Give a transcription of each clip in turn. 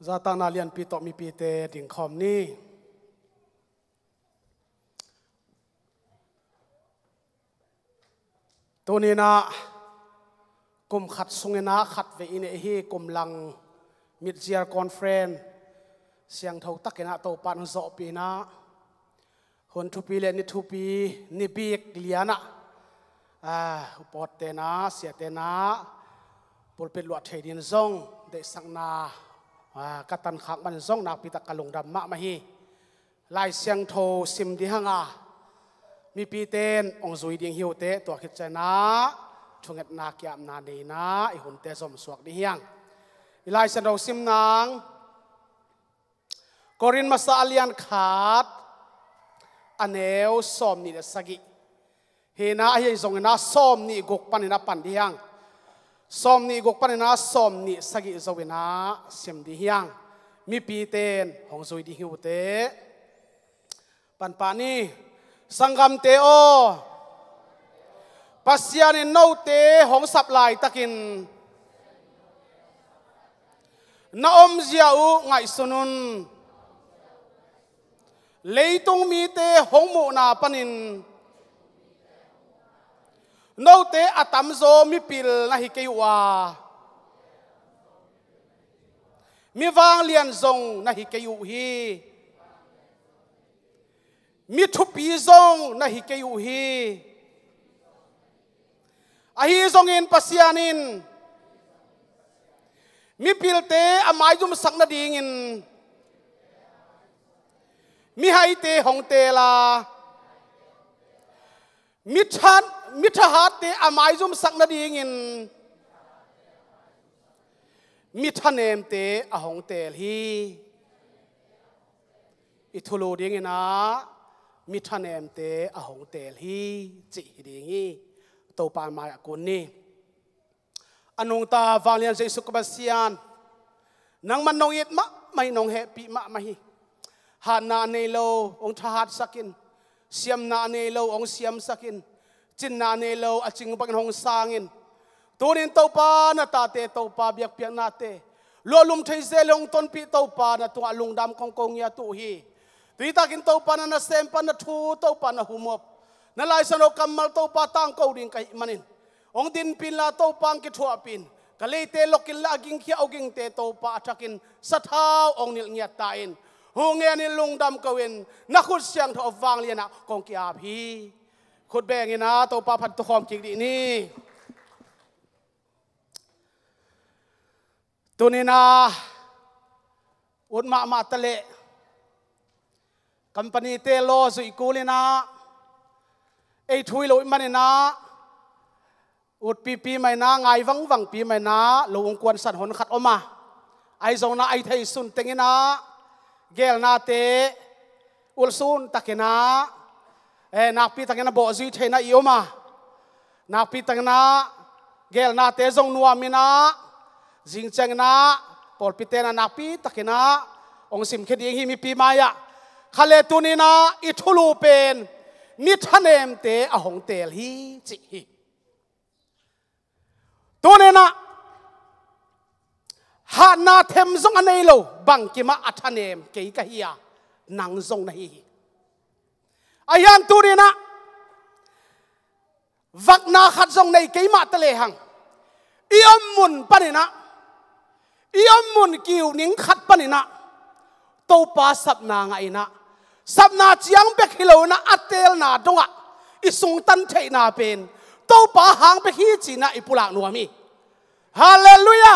zata na lian pi to mi pi te ding khom niตัวนี้นะกลุ่มขัดสงนะขัดเวอินเอฮีกลุ่มลังมิดเจียร์คอนเฟรนเสียงเท่าตักนะตัวปันโซปีนะคนทุปีเลนิทุปีนิบิกเลียนะปอดเตนะเสียเตนะปุลเป็นลวดเทดินซงเดสังนากัตันขักมันซงนักพิทักษ์กลงดำมะมาฮีลายเสียงโทซิมดิฮังมีปีเตนองซุยดิงหิวเตตัวคิดใจนะชงเอ็ดนาเกียมนาดีนะไอหุ่นเตสมสวกดิเฮียงวิไลเซนเราซิมนางกอรินมาซาเลียนขาดอันเอวสอมนี่เดสกิเฮน่าเฮียจงนะสอมนี่กกปันนะปันดิเฮียงสอมนี่กกปันนะสอมนี่สกิจวินะซิมดิเฮียงมีปีเตนองซุยดิงหิวเตปันปานี่สังกัมเตโอปัสยานินโนเตหงสับลายตะกินน้าอมเจียวไงสุนุนเลยตุงมีเตหงมูนาปนินโนเตอตัมโซมิปิลนาฮิเกยวามีวางเลียนซงนาฮิเกยูฮีมีทุปีซงนะฮิเกยูฮีอาฮีซงอินปัสยานินมีพิลเตอไมจุมสักนาดีงินมีไฮเตหงเตลามิทหาเตอไมจุมสักนาดีงินมิทเนมเตอหงเตลฮีอิทุโลดีงินะมิทันเอมเตอหงเตลฮีจิดีงี้ตัวปานมายกุนนี่อนุงตาวาเลียนเจสุกบัสยานนังมันนองอิดมะไม่นองเฮปีมะมาฮีหานาเนโลองทหารสักินเสียมนาเนโลองเสียมสักินจินนาเนโลอจิงบังหงสางินตัวนี้ตัวปานาตาเตตัวปาเบียกเปียกนาเตลัวลุมเทเซลงต้นปีตัวปานาตัวลุงดำกงกงยาตุฮีตีตากินเต้าปานะเซมปานะทูเต้าปานะหุมบนั่นลายสนุกกำมัลเต้าปาตั้งเกาดินไก่มันินองดินปินลาเต้าปังกิทัวปินกะเลยเตลกินลากิงเขียวกิงเตเต้าปาทักินสะท้าวองนิลเงียตาอินหงเงียนิลุงดำกวินนักขุดเสียงทอฟังเลียนะกองกีอาพีขุดแบงเงินะเต้าปาพันตุคอมจิกดีนี่ตัวนี้นะอุดมาตะเลคัมปานีเตโลสุอิกูลินะไอทุยโลอิมันนะอุดปีไม่นะไงวังปีไม่นะโลงกวนสันหนขัดออกมาไอจงนะไอไทยสุนเตงินะเกลนาเตอุลซุนตะกินะนักปีตะกินะบ่อซุยเทนะอิโอมานักปีตะกินะเกลนาเตจงนัวมินะจิงเจงนะปอลปีเตนะนักปีตะกินะองสิมเคดียงฮิมีปีมายะขเลตุนีนะอิทุลูเป็นมิทันเอมเตอหงเตลฮีจิฮีตัวนี้นะหานาเทมซงอันนี้โลบังกิมาอัทันเอมเกยกะฮียนังซงนะฮีอายันตัวนี้นะวักนาขัดซงในเกยมาตะเลหังอีอมมุนปะนี่นะอีอมมุนกิวนิงขัดปะนี่นะตัวปาสับนาไงนะสับนาเจียงเบกฮิโลนะอัตเตลนาดงะอิสุงตันเทนาเป็นตัวปาหางเบกฮิจีนะอิปุลานัวมีฮาเลลูยา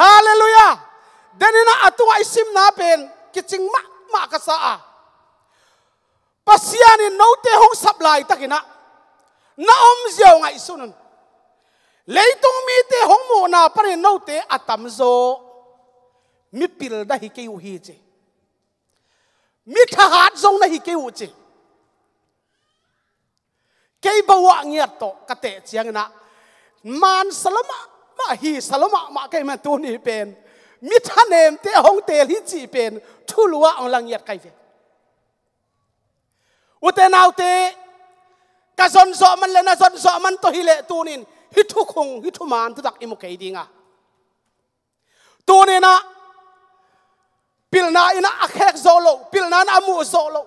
ฮาเลลูยาเดนินะอัตัวอิซิมนาเป็นกิจิงมะกษาปัสยานินโนเตหงสับลายตะกินะน้าอมเจียวไงสุนันเลยตรงมีเตหงโมนาปริโนเตอัตัมโซมิปิลได้ฮิเกยูฮีเจมิทหารทรงนะฮิเกยูเจเกยบวะเงียตโตกะเตเจียงนะมันสลมะมาฮีสลมะมาเกยมันตัวนี้เป็นมิทเนมเตหงเตลิจีเป็นทุลัวองลังเงียตไกเวอุเตนาวเตกะซอนซอมันเลนะซอนซอมันตัวฮิเลตัวนี้ฮิทุคงฮิทุมานทุดักอิมุเกยดิงะตัวนี้นะ pilna ina akhek zolo pilna amu zolo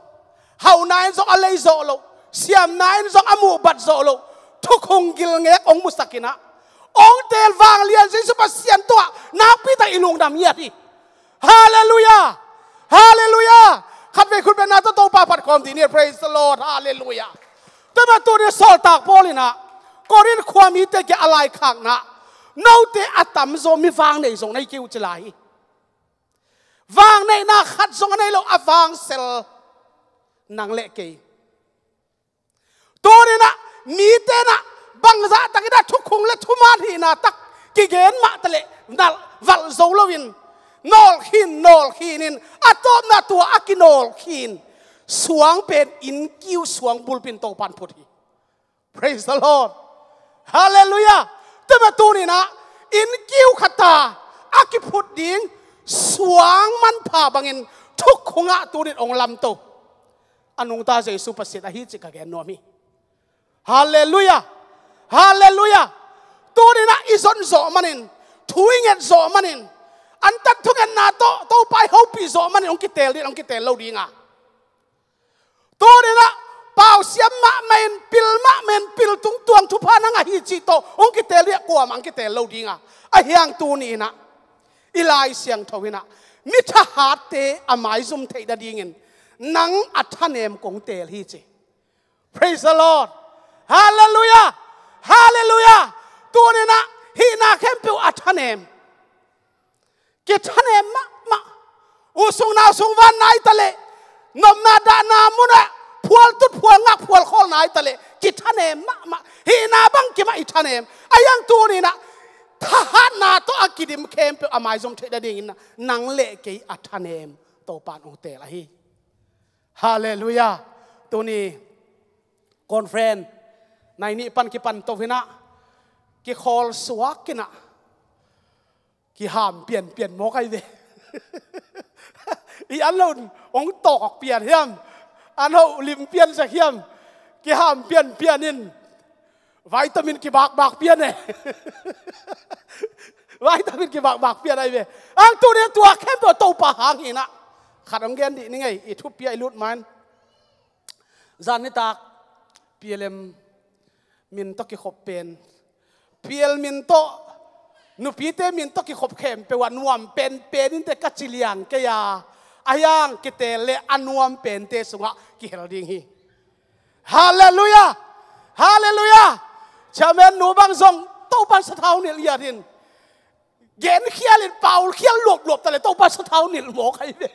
hau nine zong alei zolo siam nine zong amu bat zolo thuk hung gil ngek ong musakina ong tel wang lian si super sian tua na pita ilung dam yati hallelujah hallelujah khat ve khut ben na to pa pat kom ti ni praise the Lord hallelujah te ma tu ni sol tak polina korin khwami te ke alai khak na no te atam zo mi wang nei zong nei kiu chlai vang nei na khat zong nei lo avang sel nang le ke to ni na mi te na bang za takida thukung le thuman hi na tak ki gen ma tale nal val zo lovin nol khin atop na tua akinol khin suang pen in kiu suang bulpin to pan phuthi praise the Lord hallelujah te ma tu ni na in kiu khata akiput ding suang man pha bangin thukunga turin ong lam to anung ta jesu pasit a hi chi ka gen no mi hallelujah hallelujah turin na izon zo manin thuing et zo manin an tak thukan na to pai ho pi zo manin ong kitel lo dinga turin na pau siam ma men pil tung tuang thu pha na nga hi chi to ong kitel ria kwa mang kitel lo dinga a hiang tu ni na ilai siang thowina mi tha hat te amai zum thei da dingin nang athanem kong tel hi chi praise the Lord hallelujah hallelujah tu ni na hi na khem pu athanem ke thanem ma usung na sung van nai tale nom na da na muna phual tut phual ngak phual khol nai tale ki thanem ma hi na bang ki ma i thanem ayang tu ni na tha na to akidim khem pu amai zum thei da dingin nang le ke athanem to pan ong te la hi hallelujah tu ni conference nai ni pan ki pan to hina ki khol suak kina ki ham pian mo kai ve i alon ong tok pian hiam an ho lim pian sa hiam ki ham pian in vitamin ki bak pian ne vitamin ki bak pian ai ve ang tu ne tua khem to pa hang ina khat ong gen di ni ngai i thu pi ai lut man zan ni tak PLM min to ki khop pen PL min to nu pi te min to ki khop khem pe wan nuam pen in te kachilian ke ya ayang ki te le anuam pen te sunga ki hel ding hi hallelujah hallelujah chamen nu bang zong to pan sa thau ni lia din gen khialin paul khial lop tale to pan sa thau ni mo khai ve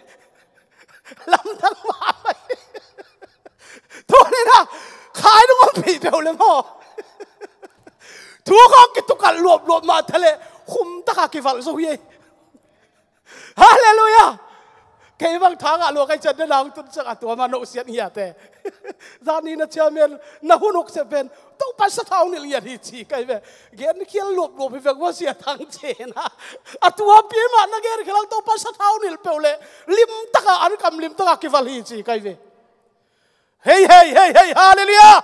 lam thang ma mai to ni na khai no pi pe le mo thu ko ki tu kal lop ma thale khum ta ka ki val zo ye hallelujah ke bang thang a lo kai chan na lang tun sa to ma no sian ya te zani na chamen na hunuk se pen to pa sa thau ni lia hi chi kai ve gen khial lop pe ve wa sia thang che na atua pi ma na ger khial to pa sa thau ni pe le lim ta ka an kam lim ta ka ki val hi chi kai ve hey hallelujah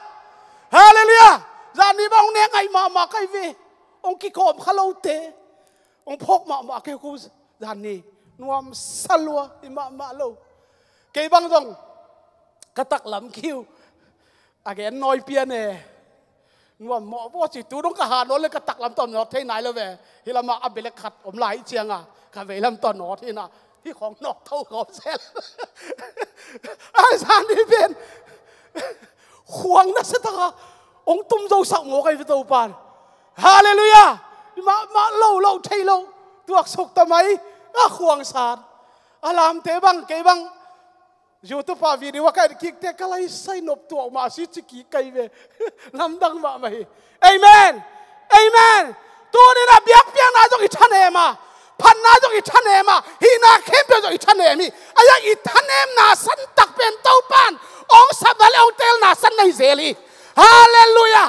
hallelujah zani bang ne ngai ma kai ve ong ki khom khalo te ong phok ma ke ku zani nuam salwa ma lo ke bang dong katak lam kiu again noi pian ne nuam mo bo chi tu dong ka ha no le katak lam ton no thei nai lo ve hilama abelek khat om lai chianga ka ve lam ton no thi na hi khong nok thau khom sel ai zani ben khuang na se ta ong tum zo sak mo kai to pan hallelujah ma lo thei lo tuak sok ta mai a khuang san alam te bang ke bang YouTube pa video wa kai ki te kalai sai nop tu ma si chi ki kai ve lam dang ma mai amen tu ni na biak piang na jong i thane ma phan na jong i thane ma hi na khem pe jong i thane mi aya i thane na san tak pen to pan ong sab dal ong tel na san nei zeli hallelujah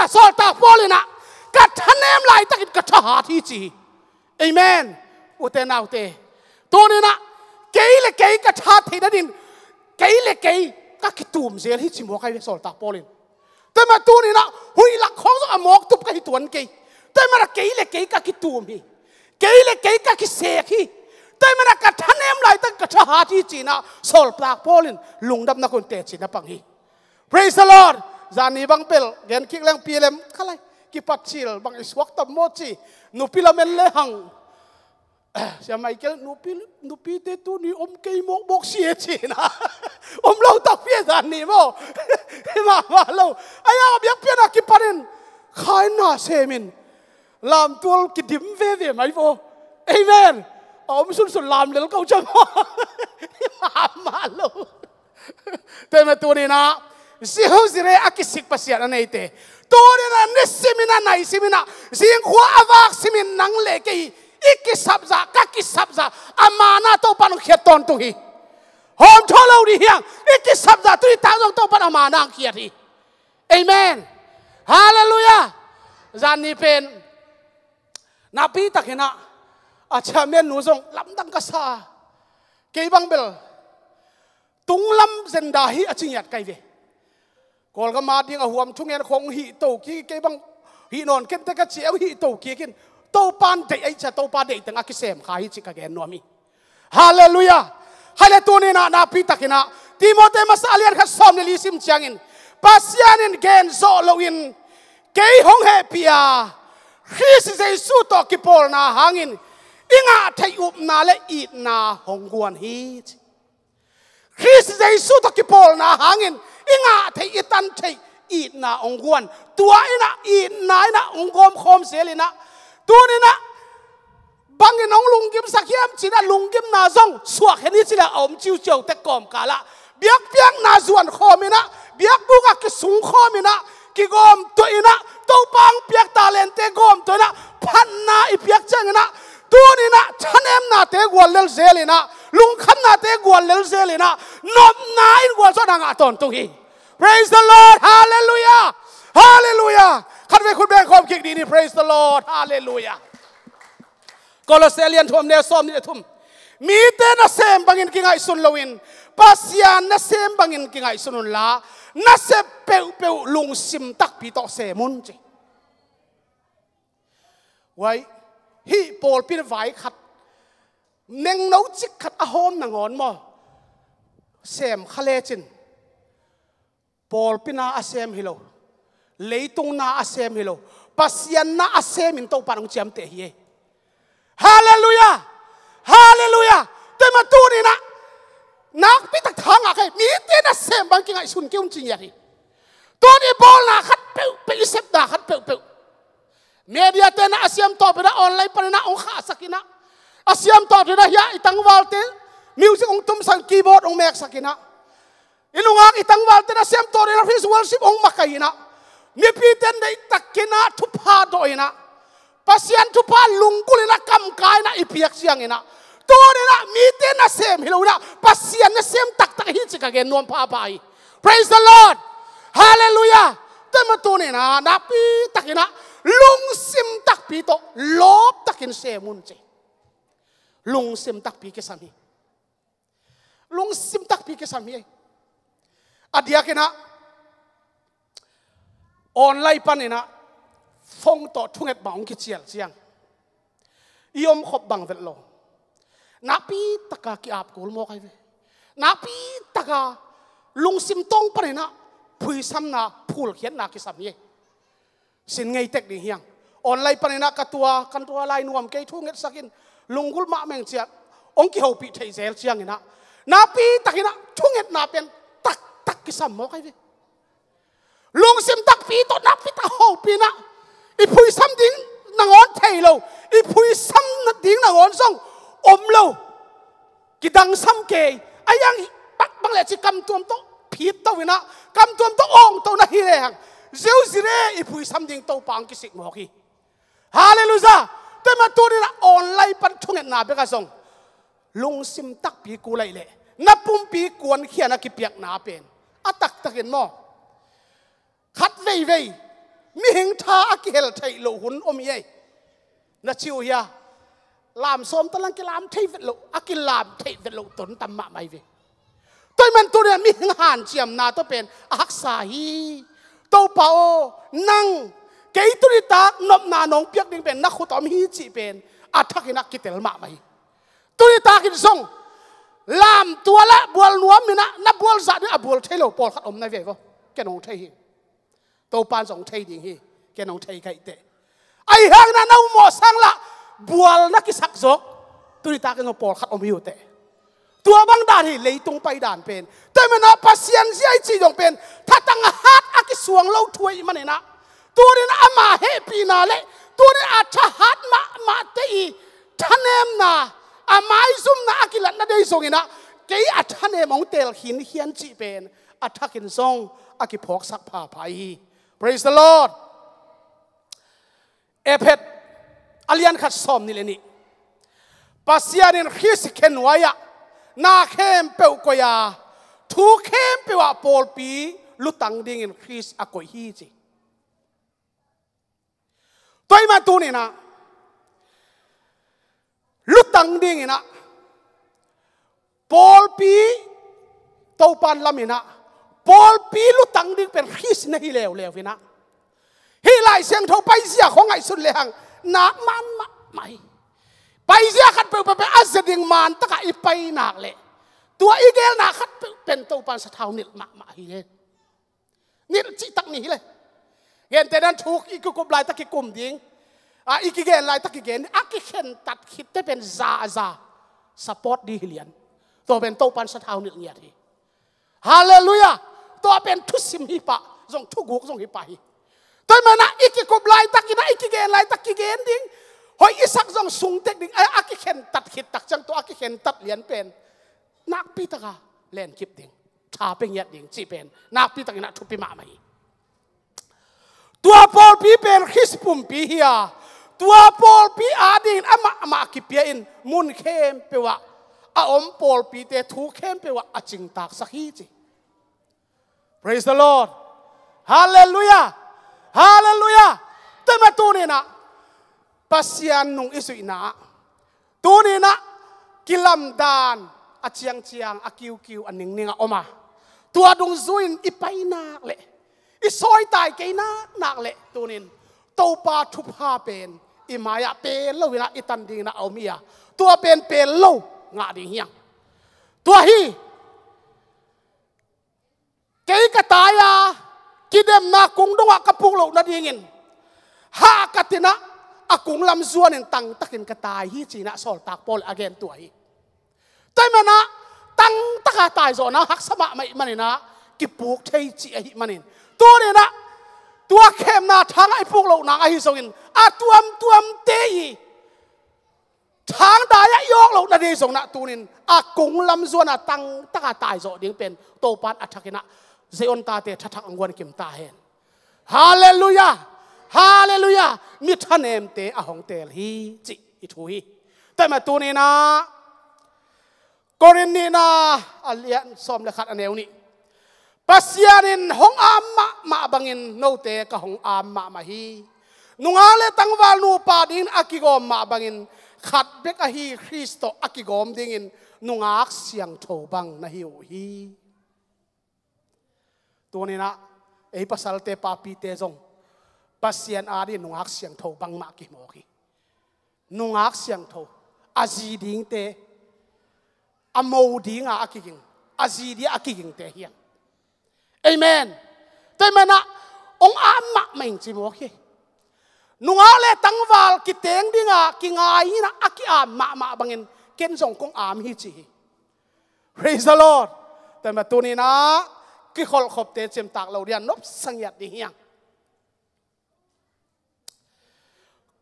so ta polina ka thanem lai takit ka tha thi chi amen ute naute to ni na keile kei ka tha thi da din keile kei ka kitum zel hi chi mo kai so ta polin te ma tu ni na hui la khong so amok tup ka hi tuan ke te ma ra keile kei ka kitum hi keile kei ka ki se hi te ma ra ka thanem กระชาที่จีน่ะโซลปากพอลินลุงดับนักคนเตะจีน่ะปังฮี praise the Lord จานี่บังเปิลเงินคิกแรงปีเลมอะไรกิปัดชิลบังอิสวักตับโมจีนูพิลาเมลเลหังใช่ไหมเกลนูปีเตตูนี่อมเกยมกบกเสียจีน่ะอมเราตักเพี้ยจานี่มั้งมาเราไอ้ยาเบียกเพี้ยนักกิปัดินขายหน้าเซมินลามตัวกิดิมเว่ไหมโฟเอเมนอ๋อไม่สุดลามเลยแล้วเขาจะมาลูแต่มาตัวนี้นะสิเขาสิเรอกิสิกภาษาอันนี้เตตัวนี้นะนิสิมินะไหนสิมินะสิงขวาอวักสิมินนังเล็กอีกสับซะกักสับซะอามานาตัวปนุเขียนตอนตุฮีหอมทอเราดีเฮียงอีกสับซะตุยตาต้องตัวปนอามานาเขียนทีเอเมนฮาเลลูยาจานนี้เป็นนับปีตักเห็นนะอาจารย์เมียนหนูส่งลำดังกษาเกี่ยบังเบลตุงลำเซนดาฮีอาจิงยัดไกเวกอลก็มาดิ้งอาหวมทุ่งเงินคงฮีโตกี้เกี่ยบังฮีนอนเก็นแต่ก็เจียวฮีโตกี้กินโตปานเดไอจะโตปานเดตั้งอากิเซมขาฮิจิกาเกนนัวมีฮาเลลูยาฮาเลตัวนี้นะนับปีตักเห็นนะติโมเธมัสอาเลียนขัดซ้อมในลิซิมเชียงอินปัสยานินเกนโซโลอินเกี่ยหงเฮปียคริสเจสุตอกิปอลนาหางินอิงาไทยอุบนาเลอีนาหงกวนฮีคริสเจสุตอกิปอลนาหางินอิงาไทยอิตันไทยอีนาหงกวนตัวอินะอีนาอินะหงกอมคอมเสลินะตัวนี้นะบางอย่างน้องลุงกิมสักยามจีน่าลุงกิมนาซองสวกเห็นนี่จีน่าอมจิวเจียวแต่กอมกาละเบียกเบียกนาส่วนคอมินะเบียกบุกกิสุงคอมินะกิกอมตัวอินะตัวปังเปียกตาเลนเตกอมตัวนะพันนาอีเปียกเจงนะตัวนี้นะฉันเอ็มนาเตกวนเลลเซลินะลุงขันนาเตกวนเลลเซลินะนบนาอินกวนสดางาตอนตุฮี praise the Lord hallelujah hallelujah ขันไปคุณแบงความคิดดีนี่ praise the Lord hallelujah โคโลเซเลียนทุ่มเนลซ้อมนี่ทุ่มมีเตนะเซมบังอินกิงไอซุนลวินปัสยานนะเซมบังอินกิงไอซุนุนลานะเซเปวเปวลุงซิมตักปีโตเซมุนจีไว้ฮีโปลปีนไว้ขัดเน่งน้าจิกขัดอาหอมนางอนมอเซมขเลจินโปลปีนาอาเซมฮิโลเลยตรงนาอาเซมฮิโลปัสยานนาอาเซมินโตปานงเจียมเตฮีฮาเลลูยาฮาเลลูยาแต่มาตัวนี้นะนักพิทักษ์ทางอะไรมีเต้นเซมบางกิงไอสุนเกี่ยวจริงอย่างนี้ตัวนี้บอลนะขัดเปลวไปเสพดาขัดเปลวเปลวเมียเดียเต้นอาเซียมต่อไปนะออนไลน์ไปนะองค์ข้าสักนะอาเซียมต่อไปนะยาอีตังวาลเต้มิวสิกองตุ้มสังคีย์บอร์ดองแม็กสักนะอินุงักอีตังวาลเต้นอาเซียมต่อไปนะฟิสวอลสิบองมักไก่นะมีพี่เต้นได้ตักกินะทุบพาดอยนะปัสยันทุบพาลุงกุลินะกำกายนะอีเปียกเสียงนะตัวนี้นะมีเต้นนะเซมฮิโลนะปัสยันนะเซมตักตักฮิจิกาเกนนวมพาไป praise the Lord hallelujah แต่มาตัวนี้นะนับปีตักนะลุงซิมตักปีโตลบตักินเซมุนเจลุงซิมตักปีเกสามีลุงซิมตักปีเกสามีอดียกันนะออนไลน์ปันนี่นะฟงต่อทุ่งเอ็ดบ่าวกิเจียลเสียงยมขบบังเวลโลนับปีตะกากีอาบกูลโมกไอ้เวนับปีตะกาลุงซิมตงปันนี่นะพุยซ้ำนาพูลเขียนนากิสามีสินไงเทคนิคเฮียงออนไลน์ปันนี่นะกันตัวไลน์นวมเกยทุ่งเอ็ดสักินลุงกุลมาเมงเจียองกิเฮาปีไทยเซลเสียงนี่นะนับปีตะกินะทุ่งเอ็ดนาเป็นตักกิสามโมกไอ้เวลุงซิมตักปีต่อนับปีตะเฮาปีนะอีพุยซ้ำดิ้งนางอนเทยโลอีพุยซ้ำดิ้งนางอนส่งอมโลกิดังซ้ำเกยไอ้ยังปักบังเลจิกำตัวมโตผีโตวินะกำตัวมโตองโตนะฮิเรงเซลซิเรอีพุยซ้ำดิ้งโตปังกิสิกหมอกีฮาเลลูยาแต่มาตัวนี้นะออนไลน์ปันทุ่งเงินนาเบกาส่งลุงซิมตักปีกูไลเล่นับปุ่มปีกวนเขียนนักกิเปียกนาเป็นอัตักตะเกินหม้อขัดเว่ยมีหิงท่าอักเฮลไทยโลหุนอมเย่นัชิวเฮียลามส้มตะลังกิลามไทยเวลโลอักิลามไทยเวลโลตนตัมมาไม่เวตัวมันตัวเนี่ยมีหิงหันเจียมนาตัวเป็นอักษาฮีตัวเปานั่งเกยตุริตานบนานองเปียกดิ่งเป็นนักขุดอมฮีจีเป็นอัฐกินักกิเตลมาไม่ตุริตากินส่ง ลามตัวละบัวล้วนมีนะนับบัวสัตว์นี่บัวเทโลปอลขัดอมในเวก็แกน้องเทหิตัวปานสองเทดิ่งฮีแกน้องเทไก่เตะไอ้ห่างนั้นเอาหมอสังละบัวนักกิสักจกตุลิตากันปอลขัดอมอยู่เตะตัวบางด่านที่เลยตรงไปด่านเป็นแต่มันเอาพัศยันที่ไอ้จีดงเป็นถ้าตั้งหัดอากิสวงเล่าถวยมันเนี่ยนะตัวนี้นะอามาเฮปีนาเล่ตัวนี้อาชาหัดมาเตอีท่านเอ็มนะอามาอิซุมนะอากิลันนะเดย์ส่งอินะเกี่ยอาท่านเอ็มองเตลหินเฮียนจีเป็นอาทักินซงอากิพอกสักผ้าไผ่ Praise the Lord เอเพดอเลียนขัดซ้อมนี่เลยนี่ปัสยานินคริสเคนไว้อะนาเข้มเปลกอยาทูเข้มเปว่าปอลปีลุตังดิ่งคริสอากอยฮีจีตัวมาตัวนี้นะลุตังดิ่งนะปอลปีตัวปันลามินะปอลปีลุตังดิ่งเป็นคริสนะฮิเลวฟินะฮิไลเสียงเท่าไปเสียของไอ้สุดเลยหังนักมันไม่ไปเสียขัดไปอาเซดิงมันตะกะอีไปหนักเลยตัวอีเกลหนักขัดเป็นตัวปันสะเทานิดมาฮิเลนี่จิตักนี่เลยเห็นแต่นั้นถูกอีกกบลายตะกิกุมดิ้งอีกเกลลายตะกิเกนอากิเข็นตัดคิดได้เป็นซาสปอร์ตดีเลียนตัวเป็นตัวปันสะเทานิดเงียทีฮาเลลูยาตัวเป็นทุสิมฮิปะส่งทุกุกส่งฮิปะฮิตัวมันนะอีกกบลายตะกินะอีกเกลลายตะกิเกนดิ้งหอยอิสักจงสุงเทคนิคอากิเข็นตัดขิดตักจังตัวอากิเข็นตัดเหรียญเป็นนักปีตะกาเล่นคลิปดิ่งชาเป็นยัดดิ่งจีเป็นนักปีตะกินะทุบปีมาไม่ตัวปอลปีเป็นคริสปุ่มปีเฮียตัวปอลปีอาดิ่งอามากิเปียอินมุนเข้มเปว่าอาอมปอลปีเตทูเข้มเปว่าอาจิงตักสักฮีจี Praise the Lord Hallelujah Hallelujah แต่มาตัวนี้นะปัสยานนุ่งอิสุอินะตัวนี้นะกิลัมดานอาเจียงอาคิวอันนิ่งออกมาตัวดงซุยนอีไปนักเลยอีซอยตายเกยนักเลยตัวนี้ตัวปาทุพาเป็นอีมายาเป็นเล่าวินะอีตันดีนะเอาเมียตัวเป็นเล่างาดีเฮียงตัวฮีเกยกตายากิเดมนากุงดงกระปุกเหล่านาดีเงินฮากตินะอากุงลำส่วนตังตักินกระตายฮีจีนะสอลตากปอลอเกนตัวฮีแต่มันนะตังตะกาตายโซนะหักสมะไม่มันนะกิปุกเทจีไอมันนี่ตัวนี้นะตัวเข้มนะทางไอพวกเราหนังไอฮิโซกินตัวมเตยทางได้ยกเรานาดีส่งนะตัวนี้อากุงลำส่วนนะตังตะกาตายโซดิ้งเป็นโตปันอัฐกินะเซออนตาเตทักอังวนกิมตาเห็นฮาเลลูยาฮาเลลูยามิทันเอมเตอหงเตลฮีจิอิทุยแต่มาตัวนี้นะกอรินนี่นะอัลเลียนสอมเลขัดอันเอวนี่ปัสยานินหงอามมาบังินโนเตกะหงอามมาฮีนุงอาเลตังวาลูปาดินอากิกอมมาบังินขัดเบกะฮีคริสโตอากิกอมดิงินนุงอาเสียงโถบังนะฮิวฮีตัวนี้นะไอ้ภาษาเตปาปีเตจงปัสยานอาดินุงอาเสียงโถบังมากิโมกีนุงอาเสียงโถอาจีดิงเตอโมดิงอากิกิงอาจีดีอากิกิงเตเฮียงเอเมนแต่มันนะองอามาไม่จิโมกีนุงอาเลตังวาลกิเตงดิงอากิงายนะอากิอามาบังเงินเกณฑ์ส่งกงอามฮิจี Praise the Lord แต่มาตัวนี้นะกิขอลขบเตเจมตากเราเรียนนบสังยัดดิเฮียง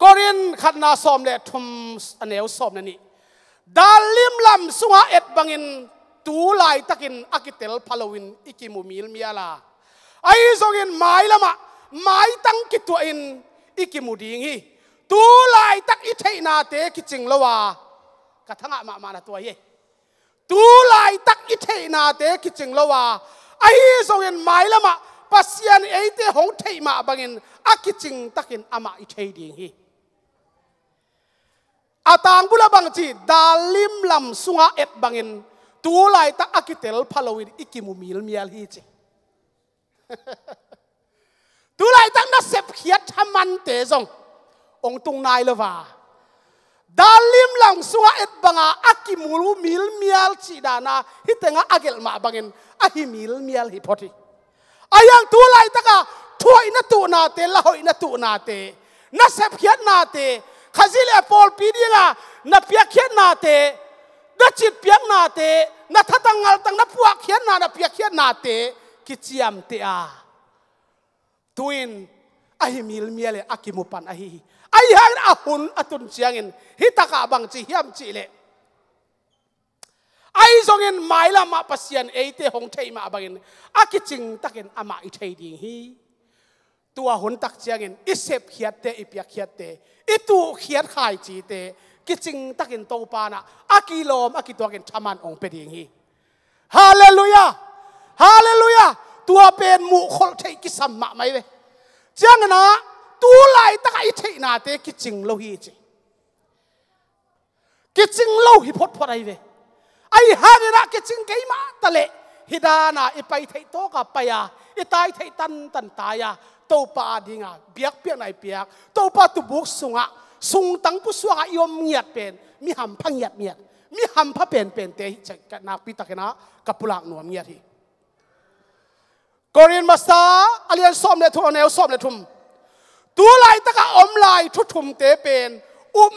กอรินขัดนาสอมเลทุมอันเอวสอมนั่นนี่ดาลิมลำสุงาเอ็ดบังอินตูไลตักินอากิเตลพาลวินอิกิมูมิลมีอาลาไอ้ส่งอินไม้ละมะไม้ตั้งกิตัวอินอิกิมูดิงฮีตูไลตักอิเทนาเตกิจิงละวากระทั่งมานะตัวเย่ตูไลตักอิเทนาเตกิจิงละวาไอ้ส่งอินไม้ละมะปัสยันเอเตหงเทมาบังอินอากิจิงตักินอามาอิเทดิงฮีอาตางบุลบังจีดาลิมลำสุงาเอ็ดบังอินตูไลตักอากิเตลพาลวินอิกิมูมิลมียลฮีจีตูไลตักนักเสพเขียดทำมันเตะจงองตุงนายละว่า dalim lang sunga et banga akimulu mil mial cidana hitenga agel ma bangin ahimil mial hipoti ayang tulai taka tuai na tu na te lahoi na tu na te na sep khiat na te khazile pol pidinga na piak khiat na te na chit piak na te na thatangal tang na puak khiat na piak khiat na te kichiam te a tuin ahimil miale akimupan ahi ai hain ahun atun chiangin hitaka bang chi hiam chi le ai zongin maila ma pasian eite hong thei ma bangin akiching takin ama I thei ding hi tua hun tak chiangin isep khiat te ipiak khiat te itu khiat khai chi te kiching takin to pa na akilom akitwakin thaman ong pe ding hi hallelujah hallelujah tua pen mu khol thei ki sam ma mai le chiang na tu lai ta I thei na te kiching lo hi chi kiching lo hi phot phot ai ve ai hangena kiching ke ma tale hidana ipai thei to ka paya itai thei tan tan taya to pa dinga biak piak nai piak to pa tu buk sunga sung tang pu suanga yom ngiat pen mi ham phang ngiat miat mi ham pha pen pen te ka na pi takena kapulak nuam ngiat hi Korean masta alian som le thon neu som le thum tu lai taka om lai thu thum te pen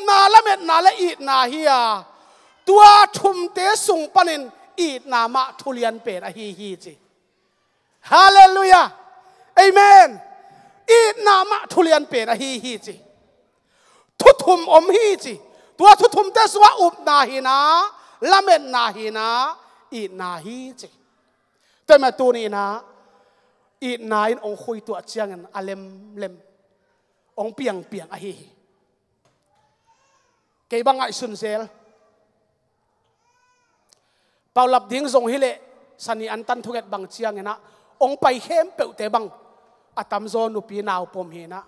na la met na la I na hiya tua thum te sung panin I na ma thulian pen a hi hi chi hallelujah amen I na ma thulian pen a hi hi chi thu thum om hi chi tua thu thum te suwa na hi na la met na hi na I na hi chi te ma tu ni na I na in ong khui tua chiang an alem lem ong piang piang a hi ke bangai sun sel paulap ding zong hile sani an tan thuget bang chiang ena ong pai hem pe te bang atam zo nu pi naw pom hi na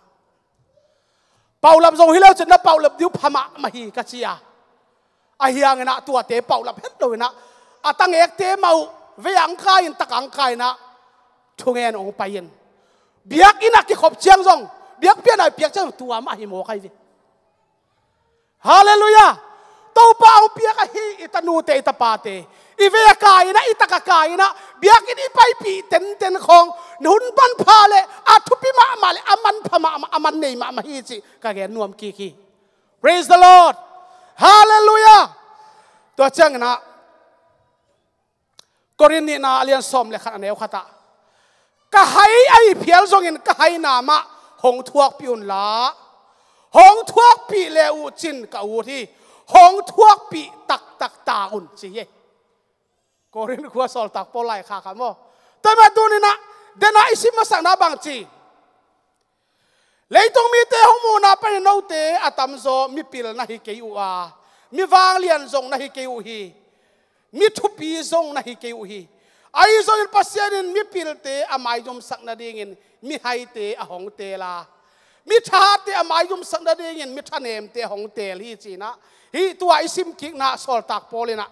paulap zong hile chen na paulap diu phama ma hi ka chia a hiang ena tua te paulap het lo na atang ek te mau ve ang kai in tak ang kai na thungen ong payen biak ina ki khop chiang zong biak pian ai piak chang tua ma hi mo kai vi hallelujah to pa au piak a hi itanu te tapate I ve kai na itaka kai na biak in ipai pi ten ten khong nun pan pha le a thupi ma ma le aman pha ma aman nei ma ma hi chi ka ge nuam ki ki praise the lord hallelujah to chang na korin ni na alian som le khan aneu khata ka hai ai phial zong in ka hai na ma hong thuak piun la hong thuak pi le u chin ka u thi hong thuak pi tak tak ta un chi ye korin khua sol tak po lai kha kha mo ta ma tu ni na de na isim ma sang na bang chi leitung mi te hong mu na pa no te atam zo mi pil na hi ke u a mi wang lian zong na hi ke u hi mi thu pi zong na hi ke u hi ai zo in pasien in mi pil te amai jom sak na ding in mi hai te a hong te la mi tha te amai jom sak na ding in mi thanem te hong te hi chi na hi tua isim kik na sol tak polina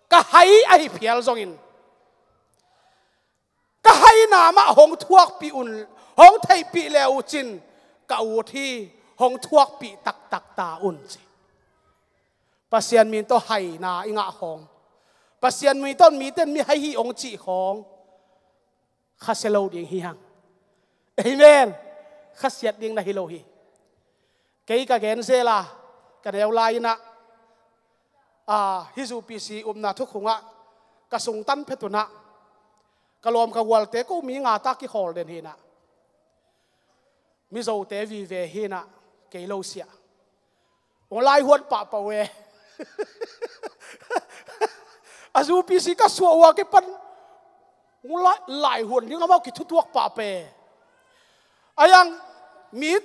ka hai ai phial zong in ka hai na ma hong thuak pi un hong thai pi le u chin ka u thi hong thuak pi tak tak ta un chi pasien min to hai na inga hong pasien mi ton mi ten mi hai hi ong chi khong khaselo ding hi hang amen khasiat ding na hilo hi ke ka gen zela ka deu lai na hizu pc na thu khunga ka sung tan phetuna kalom ka wal te ko mi nga ta ki khol den hi na mi zo te vi ve hi na ke lo sia ong lai huat pa pa we azu pc ka suwa ke pan ngula lai huan ni ngama ki thutuak pa pe ayang mit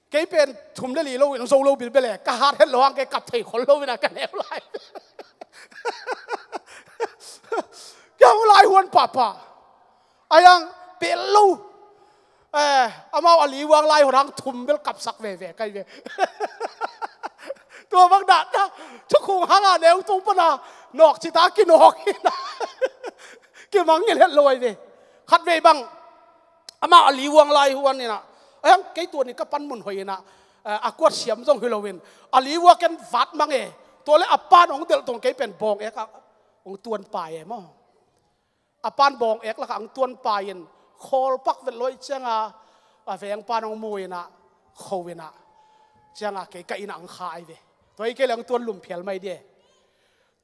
ke pen thum le li lo in zo lo bil bele ka hat het loang ke kap thei khol lo na ka ne lai yang lai huan pa pa ayang pe lo amao ali wang lai horang thum bel kap sak ve ve kai veตัวบังดัดนะทุกคงหางานแนวตรงปนะนอกชิตากินนอกกินนะกินมังเงี้ยเล็ดลอยเว้ขัดเว้บังอามาอลีวงไล่หัวนี่นะไอ้ยังไก่ตัวนี้ก็ปั้นมุนหอยนะ กวดเสียมส่งฮิโลวินอลีว่ากันวัดมังเอตัวเล็กอปานองเดลตรงเกเป็นบองเอกองตวนปลายมั้งอปานบองเอกแล้วก็องตวนปลายนโคลปักเป็นลอยเจ้าแฝงปานองมวยนะโควินะเจ้าเกยอินังขายเวตัวเกลังตวนลุมเพียลไม่ได้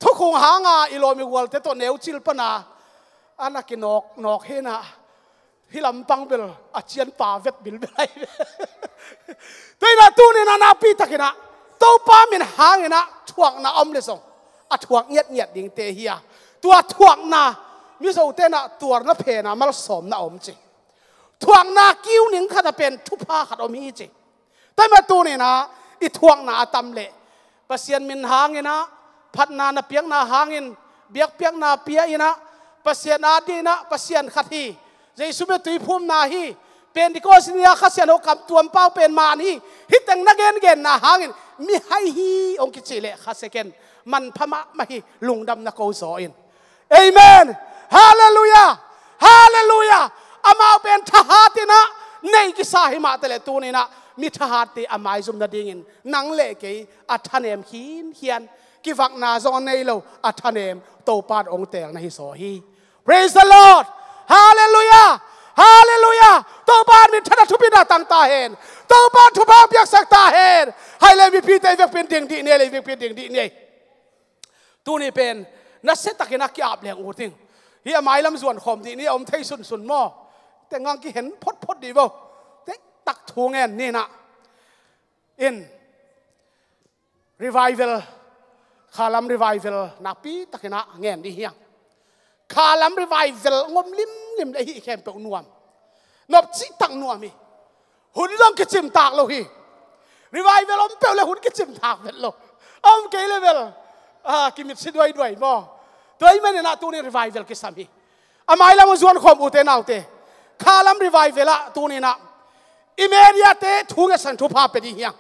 ทุกคงหางอีโลมีวัลเตตัวเนวจิลปนาอันนักนกเฮนะฮิลำปังเบลอาเจียนป่าเวทบิลเบลตัวนั้นตัวนี้นาปีตะกินะตัวป้ามันหางนะถ่วงนะอมเลยส่งถ่วงเงียดดิ่งเตะเฮียตัวถ่วงนะมิโซเตนะตัวนับเพนะมาสมนะอมจีถ่วงนะกิ้วหนึ่งข้าจะเป็นทุพาขัดอมฮีจีแต่มาตัวนี้นะอีถ่วงนะตำเละปัสยันมันหางนะพัดนาเปียงนาหางเบียกเปียงนาเปียนะปัสยันอาดีนะปัสยันขัดฮีใจสุเบตุยพุ่มนาฮีเป็นที่ก็สิเนียขัดยันหกกับตัวเป้าเป็นมานีฮิตแต่งนักเกนนาหางมีให้ฮีองคิดสิเละขัดเซกันมันพม่าไม่ลุงดำนักโกศอินเอเมนฮาเลลูยาฮาเลลูยาอามาเป็นทหารนะในกิสาหิมาแต่ละตัวนี้นะมีทหารที่อามาจุมนาดิ่งนังเล่กีอัฐเนมขีนเขียนกิฟักนาจอนในโลอัฐเนมโตปาดองเตงในฮิโซฮี Praise the Lord ฮาเลลูยาฮาเลลูยาโตปาดมีทัดทุบินาตั้งตาเห็นโตปาดทุบาเปียกสักตาเห็นให้เลวิพีเตวิกเป็นดิ่งดีเนี่ยเลวิกเป็นดิ่งดีเนี่ยตัวนี้เป็นนักเซตักนักกีฬาเลี้ยงอูติงเฮียไม้ลำส่วนขมดีนี่อมเทสุนหม้อแต่งานกี่เห็นพดดีบ่แต่ตักทูงเงินนี่นะin revival คาลัม revival นักปีตักนะเงินดีเฮียคาลัม revival งมลิมได้ฮีแคมเปญนวมนบจิตังนวมีหุ่นลองกิจิมตากโลฮี revival อมเปลเลยหุ่นกิจิมตากเวลโลอมเกลเวลกิมิดสิด้วยบ่ตัวนี้มันน่ะตัวนี้ revival กิสามีอามาอีลามันส่วนขมอุเตนเอาเตคาลัม revival ละตัวนี้นะอิเมเดียเตทุ่งสันทุภาพเป็นดีอย่าง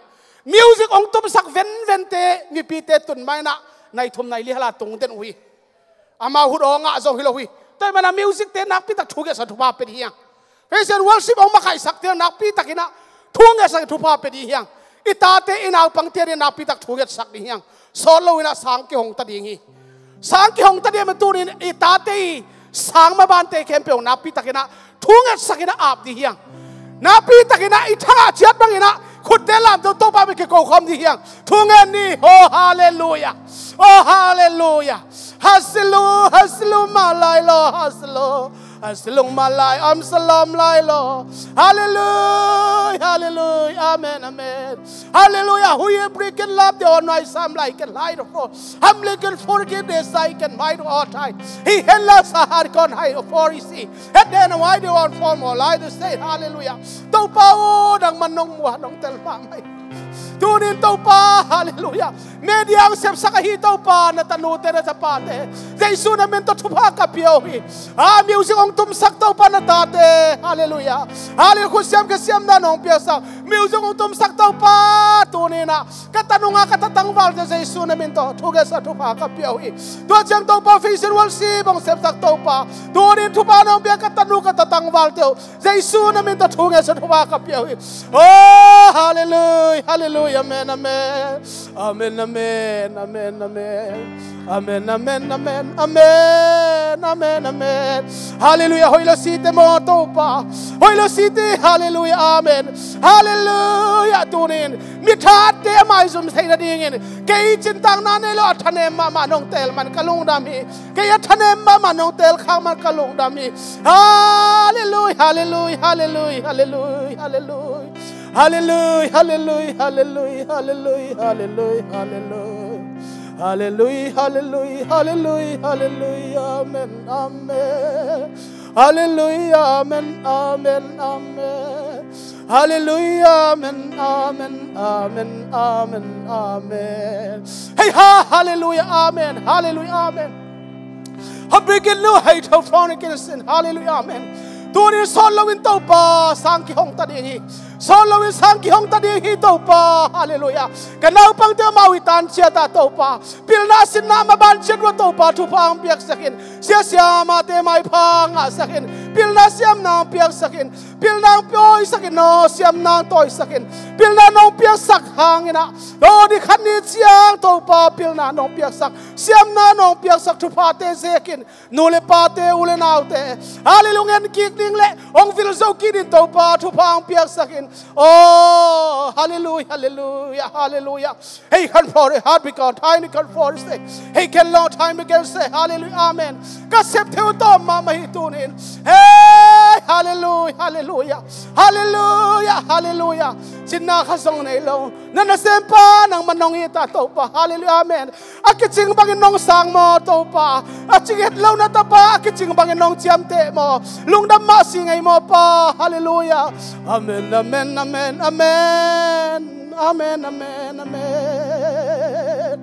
มิวสิกองตุบสักเวนเตมีปีเตตุนไม่นะในทุ่มในลิฮลาตรงเต้นอุยอามาหุดองะจงฮิโลหุยแต่มันน่ะมิวสิกเตนักปีตักทุ่งสันทุภาพเป็นดีอย่างเพราะฉะนั้นวอลซิบองมาขายสักเตนักปีตักนะทุ่งสันทุภาพเป็นดีอย่างอิตาเตอินาปังเตเรนักปีตักทุ่งสักดีอย่างโซโลวินาสังกิหงตัดอย่างงี้สังกิหงตัดอย่างมันตัวนี้อิตาเตสังมาบานเตเข้มเปียวนับปีตะกินะทุ่งสักกินะอาบดีเฮียงนับปีตะกินะอิทางอาเจียดบังกินะขุดเดลามตัวไปเกี่ยวกับดีเฮียงทุ่งเงินนี่โอ้ฮาเลลูยาโอ้ฮาเลลูยาฮัสลูมาลายโลฮัสลูมาลายอัมสลามลายโลฮาเลลูยาอาเมนฮาเลลูยา who you break and love the all night some like and light of all I'm like forgiveness I can might all time he held us a heart con high of for he see and then why do on form or lie to say hallelujah ตัวเป้าดังมันนงมัวน้องเตลมาไม่ตัวนี้ตัวป้าฮาเลลูยาเมเดียงเสพสักฮีตัวป้านาตานูเตระจับปาเตเจสุนามินตัวทุพากับเปียวฮีมิวสิกองตุมสักตัวป้านาตาเตฮาเลลูยาฮาเลลูยาคุณเสียมกับเสียมนั่นองเปียวสักมิวสิกองตุมสักตัวป้าตัวนี้นะกัตานุงกัตตังวัลเจสุนามินตัวทุกข์สักทุพากับเปียวฮีตัวเจียงตัวป้าฟิสิวัลซีบองเสพสักตัวป้าตัวนี้ทุพาน้องเปียกัตานุกัตตังวัลเตียวเจสุนามินตัวทุกข์สักทุพากับเปียวฮีโอ้ฮาเลลูยาAmen, amen, amen, amen, amen, amen, amen, amen, amen, amen, amen. Hallelujah. Hoy lo site mo topa. Hoy lo site. Hallelujah. Amen. Hallelujah. Tunin. Mithat te mai zum sei na dingin. Kay cintang na nelo athanem mama nong tel man kalung dami. Kay athanem mama nong tel khang man kalung dami. Hallelujah. Hallelujah. Hallelujah. Hallelujah. Hallelujah. Hallelujah, hallelujah, hallelujah, hallelujah, hallelujah, hallelujah, hallelujah, hallelujah, hallelujah, amen, amen, hallelujah, amen, amen, amen, hallelujah, amen, amen, amen, amen, amen. Hey, hallelujah, amen, hallelujah, amen. I begin to hate her from against sin, hallelujah, amen. Tu ni solo win tau pa sang ki hong ta ding solo win sang ki hong ta ding hi tau pa hallelujah kanau pang te mawi tan sia ta tau pa pilna sin na ma ban chen ro tau pa thu pang piak sakin sia sia ma te mai phang a sakin pil na siam nang piak sakin pil nang poi sakin no siam nang toy sakin pil na nong piak sak hangina do di khan ni chiang to pa pil na nong piak sak siam na nong piak sak thu pa te zekin nule pa te ule nau te hallelujah kik ding le ong vil zo ki din to pa thu pa ang piak sakin oh hallelujah hallelujah hallelujah hey kan for it heart because time kan for it hey can long time again say hallelujah amen ka sep theo to ma mai tunin hey hallelujah hallelujah hallelujah hallelujah sinna kha song nei lo nana sempa nang manong ita to pa hallelujah amen akiching bangin nong sang mo to pa aching lo na ta pa akiching bangin nong chiam te mo lungdam ma singai mo pa hallelujah amen amen amen amen amen amen amen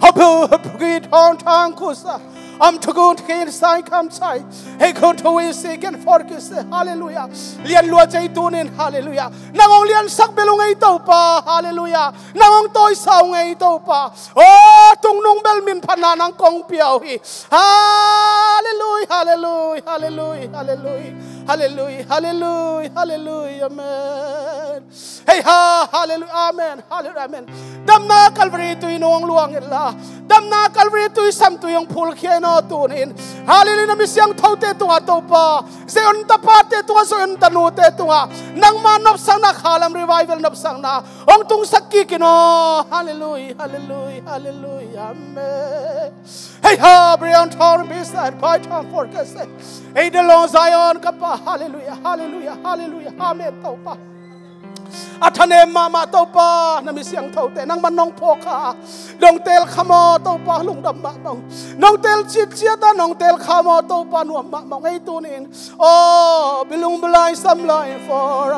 hapu hapu thong thang kusa am to go to sai kam sai hey go to we seek and focus hallelujah lian lua chai tunin hallelujah nangong lian sak belungai to pa hallelujah nangong toy sao ngai to pa oh tung nung bel min phana nang kong piao hi hallelujah hallelujah hallelujah hallelujah hallelujah hallelujah hallelujah amen hey ha hallelujah amen hallelujah amen damna calvary tu inong luang illa damna calvary tu sam tu yung phul khe no tunin hallelujah mi siang thote tunga to pa se on ta pa te tunga so on tanu te tunga nang manop sang na khalam revival nop sang na ong tung sakki kino hallelujah hallelujah hallelujah amen hey ha brian thorn beside by thorn focus hey the long zion kapa hallelujah hallelujah hallelujah amen to pa athane mama to pa na mi siang thote nang manong phoka nong tel khamo to pa lungdam ma nong nong tel chit chiata nong tel khamo to pa nu ma ma ngai tunin oh bilung belai sam lai for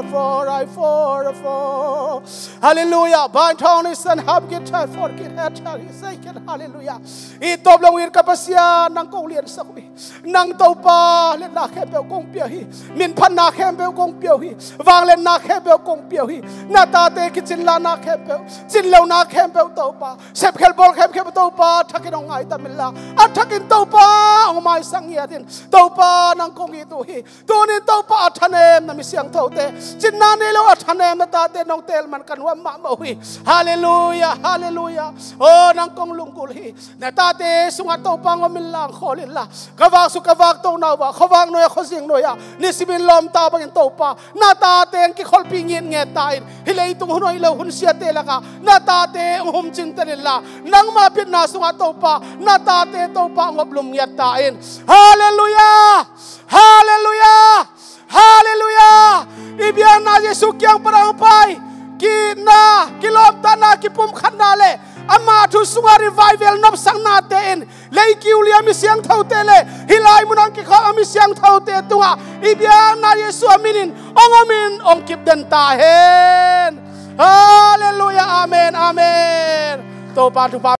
hallelujah ban thong is and have get time for get hat say hallelujah I top long wir kapasia nang kong lian sakmi nang to pa le na khe pe kong pia hi min phan na khe pe kong pia hi wang le na khe pe kong pia hi na ta te ki chin la na khe pe chin lo na khe pe to pa sep khel bol khe to pa thakin ong ai tamilla a thakin to pa ong mai sang ya din to pa nang kong I tu hi tu ni to pa athanem na mi siang thote chin na ne lo athanem na ta te nong tel man kan wa ma mo hi hallelujah hallelujah oh nang kong lungkul hi na ta te sunga to pa ngom lang kholin la kawak su kawak to na wa khawang no ya khosing no ya ni simin lom ta bangin to pa na ta te ki khol pingin nge tai hilei tung hunoi lo hun sia te la ka na ta te hum chin te la nang ma pit na sunga to pa na ta te to pa ngop lum ya ta in hallelujah hallelujah hallelujah ibian na yesu kyang parang pai ki na kilom ta na ki pum khan na le ama thu sunga revival nop sang na te in lei kiu lia mi siang thau te le hilai munang ki kha mi siang thau te tunga ibian na yesu aminin ong amin ong kip den ta hen hallelujah amen amen to pa thu pa